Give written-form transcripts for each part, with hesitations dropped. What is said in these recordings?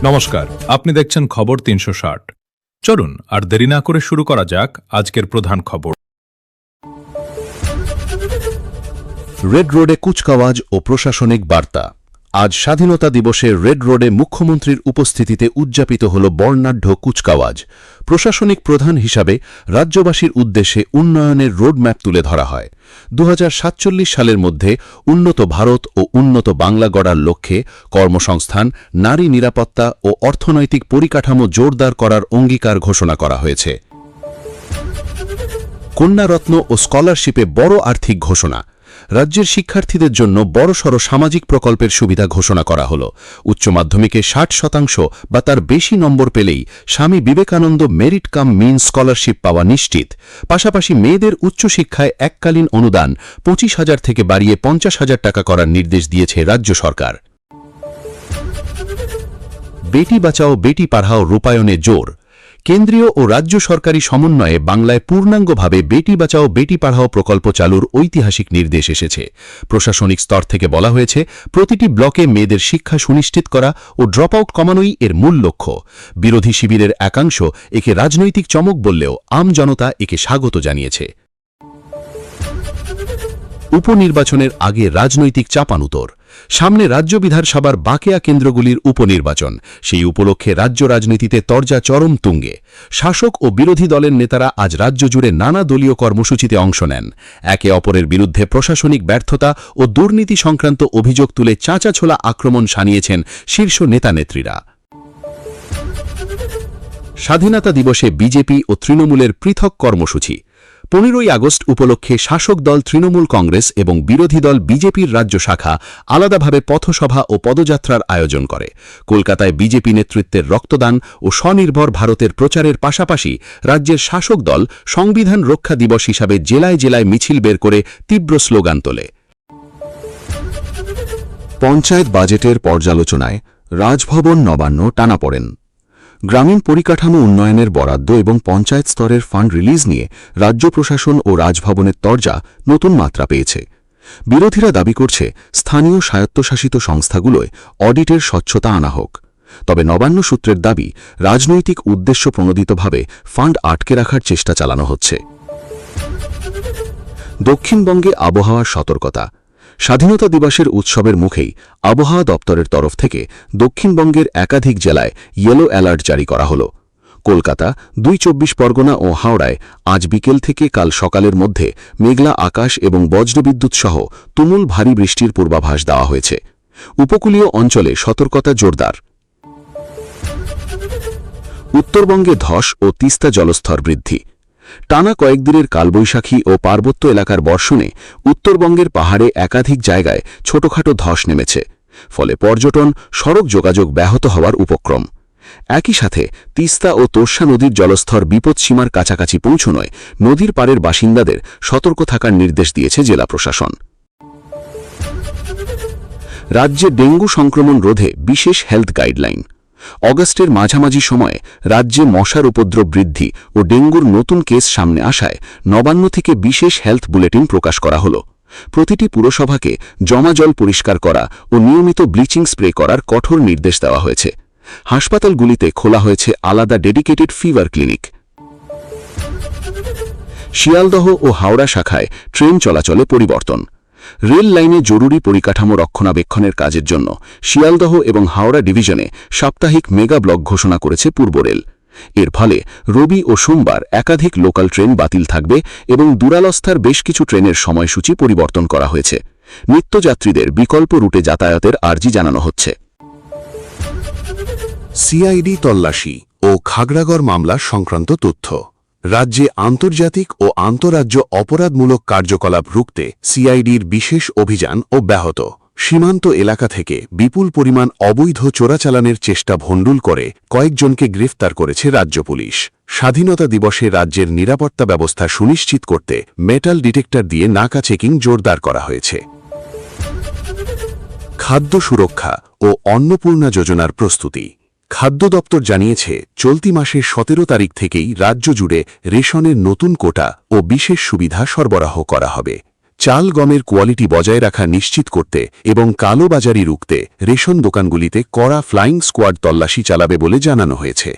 নমস্কার, আপনি দেখছেন খবর ৩৬০। চলুন আর দেরি না করে শুরু করা যাক আজকের প্রধান খবর। রেড রোডে কুচকাওয়াজ ও প্রশাসনিক বার্তা। আজ স্বাধীনতা দিবসে রেড রোডে মুখ্যমন্ত্রীর উপস্থিতিতে উদযাপিত হল বর্ণাঢ্য কুচকাওয়াজ। প্রশাসনিক প্রধান হিসাবে রাজ্যবাসীর উদ্দেশ্যে উন্নয়নের রোডম্যাপ তুলে ধরা হয়। ২০৪৭ সালের মধ্যে উন্নত ভারত ও উন্নত বাংলা গড়ার লক্ষ্যে কর্মসংস্থান, নারী নিরাপত্তা ও অর্থনৈতিক পরিকাঠামো জোরদার করার অঙ্গীকার ঘোষণা করা হয়েছে। কন্যারত্ন ও স্কলারশিপে বড় আর্থিক ঘোষণা। রাজ্যের শিক্ষার্থীদের জন্য বড়সড় সামাজিক প্রকল্পের সুবিধা ঘোষণা করা হল। উচ্চ মাধ্যমিকে ৬০% বা তার বেশি নম্বর পেলেই Swami Vivekananda merit cum means scholarship পাওয়া নিশ্চিত। পাশাপাশি মেয়েদের উচ্চশিক্ষায় এককালীন অনুদান ২৫,০০০ থেকে বাড়িয়ে ৫০,০০০ টাকা করার নির্দেশ দিয়েছে রাজ্য সরকার। বেটি বাঁচাও বেটি পড়াও রূপায়ণে জোর। কেন্দ্রীয় ও রাজ্য সরকারি সমন্বয়ে বাংলায় পূর্ণাঙ্গভাবে বেটি বাঁচাও বেটি পড়াও প্রকল্প চালুর ঐতিহাসিক নির্দেশ এসেছে। প্রশাসনিক স্তর থেকে বলা হয়েছে, প্রতিটি ব্লকে মেয়েদের শিক্ষা সুনিশ্চিত করা ও ড্রপ আউট কমানোই এর মূল লক্ষ্য। বিরোধী শিবিরের একাংশ একে রাজনৈতিক চমক বললেও আম জনতা একে স্বাগত জানিয়েছে। উপনির্বাচনের আগে রাজনৈতিক চাপানুতর। সামনে রাজ্য বিধানসভার বাকেয়া কেন্দ্রগুলির উপনির্বাচন। সেই উপলক্ষে রাজ্য রাজনীতিতে তরজা চরম তুঙ্গে। শাসক ও বিরোধী দলের নেতারা আজ রাজ্য জুড়ে নানা দলীয় কর্মসূচিতে অংশ নেন। একে অপরের বিরুদ্ধে প্রশাসনিক ব্যর্থতা ও দুর্নীতি সংক্রান্ত অভিযোগ তুলে চাঁচাছোলা আক্রমণ শানিয়েছেন শীর্ষ নেতানেত্রীরা। স্বাধীনতা দিবসে বিজেপি ও তৃণমূলের পৃথক কর্মসূচি। ১৫ই আগস্ট উপলক্ষে শাসক দল তৃণমূল কংগ্রেস এবং বিরোধী দল বিজেপির রাজ্য শাখা আলাদাভাবে পথসভা ও পদযাত্রার আয়োজন করে। কলকাতায় বিজেপি নেতৃত্বের রক্তদান ও স্বনির্ভর ভারতের প্রচারের পাশাপাশি রাজ্যের শাসক দল সংবিধান রক্ষা দিবস হিসাবে জেলায় জেলায় মিছিল বের করে তীব্র স্লোগান তোলে। পঞ্চায়েত বাজেটের পর্যালোচনায় রাজভবন নবান্ন টানাপোড়েন। গ্রামীণ পরিকাঠামো উন্নয়নের বরাদ্দ এবং পঞ্চায়েত স্তরের ফান্ড রিলিজ নিয়ে রাজ্য প্রশাসন ও রাজভবনের তরজা নতুন মাত্রা পেয়েছে। বিরোধীরা দাবি করছে, স্থানীয় স্বায়ত্তশাসিত সংস্থাগুলোয় অডিটের স্বচ্ছতা আনা হোক। তবে নবান্ন সূত্রের দাবি, রাজনৈতিক উদ্দেশ্য প্রণোদিতভাবে ফান্ড আটকে রাখার চেষ্টা চালানো হচ্ছে। দক্ষিণবঙ্গে আবহাওয়ার সতর্কতা। স্বাধীনতা দিবসের উৎসবের মুখেই আবহাওয়া দপ্তরের তরফ থেকে দক্ষিণবঙ্গের একাধিক জেলায় ইয়েলো অ্যালার্ট জারি করা হল। কলকাতা, ২ চব্বিশ পরগনা ও হাওড়ায় আজ বিকেল থেকে কাল সকালের মধ্যে মেঘলা আকাশ এবং বজ্রবিদ্যুৎ সহ তুমুল ভারী বৃষ্টির পূর্বাভাস দেওয়া হয়েছে। উপকূলীয় অঞ্চলে সতর্কতা জোরদার। উত্তরবঙ্গে ধস ও তিস্তা জলস্তর বৃদ্ধি। টানা কয়েকদিনের কালবৈশাখী ও পার্বত্য এলাকার বর্ষণে উত্তরবঙ্গের পাহাড়ে একাধিক জায়গায় ছোটখাটো ধস নেমেছে। ফলে পর্যটন, সড়ক যোগাযোগ ব্যাহত হওয়ার উপক্রম। একই সাথে তিস্তা ও তোর্ষা নদীর জলস্তর বিপদসীমার কাছাকাছি পৌঁছনোয় নদীর পাড়ের বাসিন্দাদের সতর্ক থাকার নির্দেশ দিয়েছে জেলা প্রশাসন। রাজ্যে ডেঙ্গু সংক্রমণ রোধে বিশেষ হেলথ গাইডলাইন। অগাস্টের মাঝামাঝি সময়ে রাজ্যে মশার উপদ্রব বৃদ্ধি ও ডেঙ্গুর নতুন কেস সামনে আসায় নবান্ন থেকে বিশেষ হেলথ বুলেটিন প্রকাশ করা হল। প্রতিটি পুরসভাকে জমা জল পরিষ্কার করা ও নিয়মিত ব্লিচিং স্প্রে করার কঠোর নির্দেশ দেওয়া হয়েছে। হাসপাতালগুলিতে খোলা হয়েছে আলাদা ডেডিকেটেড ফিভার ক্লিনিক। শিয়ালদহ ও হাওড়া শাখায় ট্রেন চলাচলে পরিবর্তন। রেল লাইনে জরুরি পরিকাঠামো রক্ষণাবেক্ষণের কাজের জন্য শিয়ালদহ এবং হাওড়া ডিভিশনে সাপ্তাহিক মেগা ব্লক ঘোষণা করেছে পূর্ব রেল। এর ফলে রবি ও সোমবার একাধিক লোকাল ট্রেন বাতিল থাকবে এবং দূরালস্থার বেশ কিছু ট্রেনের সময়সূচি পরিবর্তন করা হয়েছে। নিত্যযাত্রীদের বিকল্প রুটে যাতায়াতের আর্জি জানানো হচ্ছে। সিআইডি তল্লাশি ও খাগড়াগড় মামলা সংক্রান্ত তথ্য। রাজ্যে আন্তর্জাতিক ও আন্তঃরাজ্য অপরাধমূলক কার্যকলাপ রুখতে সিআইডির বিশেষ অভিযান অব্যাহত। সীমান্ত এলাকা থেকে বিপুল পরিমাণ অবৈধ চোরাচালানের চেষ্টা ভণ্ডুল করে কয়েকজনকে গ্রেফতার করেছে রাজ্য পুলিশ। স্বাধীনতা দিবসে রাজ্যের নিরাপত্তা ব্যবস্থা সুনিশ্চিত করতে মেটাল ডিটেক্টর দিয়ে নাকা চেকিং জোরদার করা হয়েছে। খাদ্য সুরক্ষা ও অন্নপূর্ণা যোজনার প্রস্তুতি। খাদ্য দপ্তর জানিয়েছে, চলতি মাসের ১৭ তারিখ থেকেই রাজ্য জুড়ে রেশনের নতুন কোটা ও বিশেষ সুবিধা সরবরাহ করা হবে। চাল গমের কোয়ালিটি বজায় রাখা নিশ্চিত করতে এবং কালোবাজারি রুখতে রেশন দোকানগুলিতে কড়া ফ্লাইং স্কোয়াড তল্লাশি চালাবে বলে জানানো হয়েছে।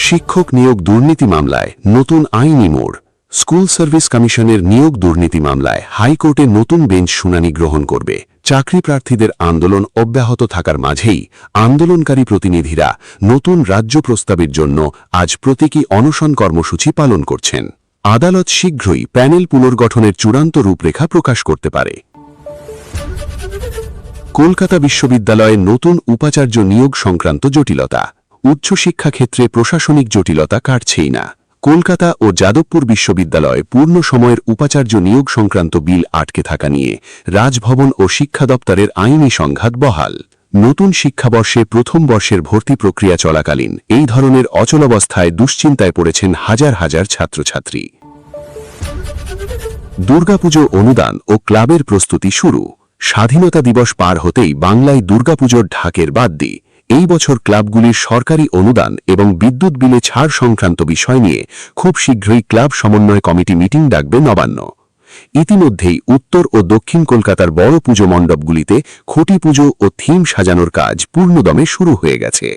শিক্ষক নিয়োগ দুর্নীতি মামলায় নতুন আইনি মোড়। স্কুল সার্ভিস কমিশনের নিয়োগ দুর্নীতি মামলায় হাইকোর্টে নতুন বেঞ্চ শুনানি গ্রহণ করবে। চাকরি প্রার্থীদের আন্দোলন অব্যাহত থাকার মাঝেই আন্দোলনকারী প্রতিনিধিরা নতুন রাজ্য প্রস্তাবের জন্য আজ প্রতীকী অনশন কর্মসূচি পালন করছেন। আদালত শীঘ্রই প্যানেল পুনর্গঠনের চূড়ান্ত রূপরেখা প্রকাশ করতে পারে। কলকাতা বিশ্ববিদ্যালয়ে নতুন উপাচার্য নিয়োগ সংক্রান্ত জটিলতা। উচ্চশিক্ষা ক্ষেত্রে প্রশাসনিক জটিলতা কাটছেই না। কলকাতা ও যাদবপুর বিশ্ববিদ্যালয়ে পূর্ণ সময়ের উপাচার্য নিয়োগ সংক্রান্ত বিল আটকে থাকা নিয়ে রাজভবন ও শিক্ষা দপ্তরের আইনি সংঘাত বহাল। নতুন শিক্ষাবর্ষে প্রথম বর্ষের ভর্তি প্রক্রিয়া চলাকালীন এই ধরনের অচলাবস্থায় দুশ্চিন্তায় পড়েছেন হাজার হাজার ছাত্রছাত্রী। দুর্গাপুজো অনুদান ও ক্লাবের প্রস্তুতি শুরু। স্বাধীনতা দিবস পার হতেই বাংলায় দুর্গাপুজোর ঢাকের বাদ্যি। এই বছর ক্লাবগুলির সরকারি অনুদান এবং বিদ্যুৎ বিলে ছাড় সংক্রান্ত বিষয় নিয়ে খুব শীঘ্রই ক্লাব সমন্বয় কমিটি মিটিং ডাকবে নবান্ন। ইতিমধ্যেই উত্তর ও দক্ষিণ কলকাতার বড় পুজো মণ্ডপগুলিতে খুঁটি পুজো ও থিম সাজানোর কাজ পূর্ণদমে শুরু হয়ে গেছে।